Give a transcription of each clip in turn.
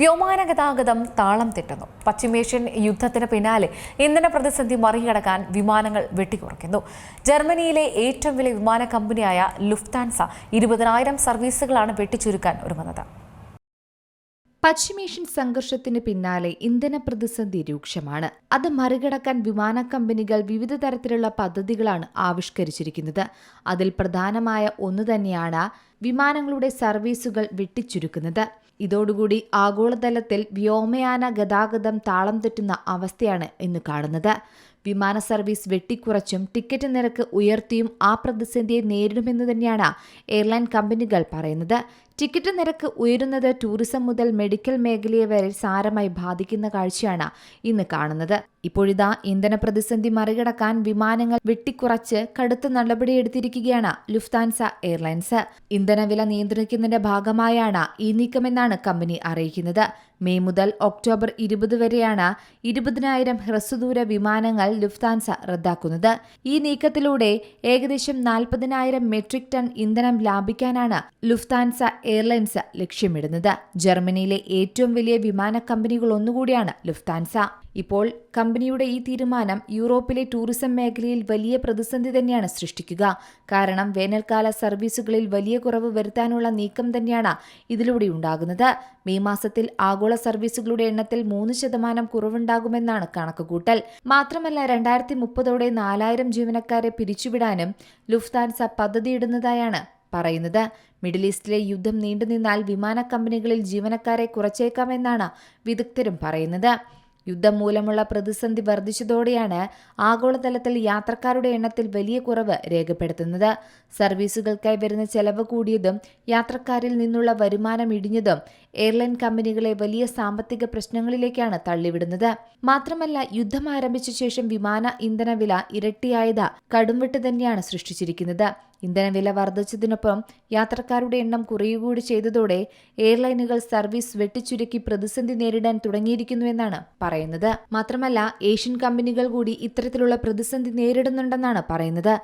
വ്യോമയാന ഗതാഗതം താളം തെറ്റുന്നു. പശ്ചിമേഷ്യൻ യുദ്ധത്തിന് പിന്നാലെ ഇന്ധന പ്രതിസന്ധി മറികടക്കാൻ വിമാനങ്ങൾ വെട്ടിക്കുറയ്ക്കുന്നു. ജർമ്മനിയിലെ ഏറ്റവും വലിയ വിമാന കമ്പനിയായ ലുഫ്താൻസ 20,000 സർവീസുകളാണ് വെട്ടിച്ചുരുക്കാൻ ഒരുങ്ങുന്നത്. പശ്ചിമേഷ്യൻ സംഘർഷത്തിന് പിന്നാലെ ഇന്ധന പ്രതിസന്ധി രൂക്ഷമാണ്. അത് മറികടക്കാൻ വിമാന കമ്പനികൾ വിവിധ തരത്തിലുള്ള പദ്ധതികളാണ് ആവിഷ്കരിച്ചിരിക്കുന്നത്. അതിൽ പ്രധാനമായ ഒന്ന് തന്നെയാണ് വിമാനങ്ങളുടെ സർവീസുകൾ വെട്ടിച്ചുരുക്കുന്നത്. ഇതോടുകൂടി ആഗോളതലത്തിൽ വ്യോമയാന ഗതാഗതം താളം തെറ്റുന്ന അവസ്ഥയാണ് ഇന്ന് കാണുന്നത്. വിമാന സർവീസ് വെട്ടിക്കുറച്ചും ടിക്കറ്റ് നിരക്ക് ഉയർത്തിയും ആ പ്രതിസന്ധിയെ നേരിടുമെന്ന് തന്നെയാണ് എയർലൈൻ കമ്പനികൾ പറയുന്നത്. ടിക്കറ്റ് നിരക്ക് ഉയരുന്നത് ടൂറിസം മുതൽ മെഡിക്കൽ മേഖലയെ വരെ സാരമായി ബാധിക്കുന്ന കാഴ്ചയാണ് ഇന്ന് കാണുന്നത്. ഇപ്പോഴിതാ ഇന്ധന പ്രതിസന്ധി മറികടക്കാൻ വിമാനങ്ങൾ വെട്ടിക്കുറച്ച് കടുത്ത നടപടിയെടുത്തിരിക്കുകയാണ് ലുഫ്താൻസ എയർലൈൻസ്. ഇന്ധനവില നിയന്ത്രിക്കുന്നതിന്റെ ഭാഗമായാണ് ഈ നീക്കമെന്നാണ് കമ്പനി അറിയിക്കുന്നത്. മെയ് മുതൽ ഒക്ടോബർ 20 വരെയാണ് 20,000 ഹ്രസ്വദൂര വിമാനങ്ങൾ ലുഫ്താൻസ റദ്ദാക്കുന്നത്. ഈ നീക്കത്തിലൂടെ ഏകദേശം 40,000 മെട്രിക് ടൺ ഇന്ധനം ലാഭിക്കാനാണ് ലുഫ്താൻസ എയർലൈൻസ് ലക്ഷ്യമിടുന്നത്. ജർമ്മനിയിലെ ഏറ്റവും വലിയ വിമാന കമ്പനികൾ ഒന്നുകൂടിയാണ് ലുഫ്താൻസ. ഇപ്പോൾ കമ്പനിയുടെ ഈ തീരുമാനം യൂറോപ്പിലെ ടൂറിസം മേഖലയിൽ വലിയ പ്രതിസന്ധി തന്നെയാണ് സൃഷ്ടിക്കുക. കാരണം വേനൽക്കാല സർവീസുകളിൽ വലിയ കുറവ് വരുത്താനുള്ള നീക്കം തന്നെയാണ് ഇതിലൂടെ ഉണ്ടാകുന്നത്. മെയ് മാസത്തിൽ ആഗോള സർവീസുകളുടെ എണ്ണത്തിൽ 3% കുറവുണ്ടാകുമെന്നാണ് കണക്കുകൂട്ടൽ. മാത്രമല്ല 2030ഓടെ 4,000 ജീവനക്കാരെ പിരിച്ചുവിടാനും ലുഫ്താൻസ പദ്ധതിയിടുന്നതായാണ് പറയുന്നത്. മിഡിൽ ഈസ്റ്റിലെ യുദ്ധം നീണ്ടുനിന്നാൽ വിമാന കമ്പനികളിൽ ജീവനക്കാരെ കുറച്ചേക്കാമെന്നാണ് വിദഗ്ധരും പറയുന്നത്. യുദ്ധം മൂലമുള്ള പ്രതിസന്ധി വർദ്ധിച്ചതോടെയാണ് ആഗോളതലത്തിൽ യാത്രക്കാരുടെ എണ്ണത്തിൽ വലിയ കുറവ് രേഖപ്പെടുത്തുന്നത്. സർവീസുകൾക്കായി വരുന്ന ചെലവ് കൂടിയതും യാത്രക്കാരിൽ നിന്നുള്ള വരുമാനം ഇടിഞ്ഞതും എയർലൈൻ കമ്പനികളെ വലിയ സാമ്പത്തിക പ്രശ്നങ്ങളിലേക്കാണ് തള്ളിവിടുന്നത്. മാത്രമല്ല യുദ്ധം ആരംഭിച്ച ശേഷം വിമാന ഇന്ധനവില ഇരട്ടിയായത് കടുംവെട്ട് തന്നെയാണ് സൃഷ്ടിച്ചിരിക്കുന്നത്. ഇന്ധനവില വർദ്ധിച്ചതിനൊപ്പം യാത്രക്കാരുടെ എണ്ണം കുറയുകൂടി ചെയ്തതോടെ എയർലൈനുകൾ സർവീസ് വെട്ടിച്ചുരുക്കി പ്രതിസന്ധി നേരിടാൻ തുടങ്ങിയിരിക്കുന്നുവെന്നാണ് പറയുന്നത്. മാത്രമല്ല ഏഷ്യൻ കമ്പനികൾ കൂടി ഇത്തരത്തിലുള്ള പ്രതിസന്ധി നേരിടുന്നുണ്ടെന്നാണ് പറയുന്നത്.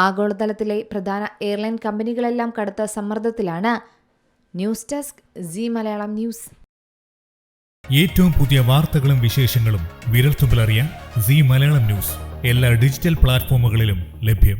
ആഗോളതലത്തിലെ പ്രധാന എയർലൈൻ കമ്പനികളെല്ലാം കടുത്ത സമ്മർദ്ദത്തിലാണ്. News desk Zee Malayalam news. ഏറ്റവും പുതിയ വാർത്തകളും വിശേഷങ്ങളും വിരൽത്തുമ്പിലറിയാൻ സീ മലയാളം ന്യൂസ് എല്ലാ ഡിജിറ്റൽ പ്ലാറ്റ്ഫോമുകളിലും ലഭ്യം.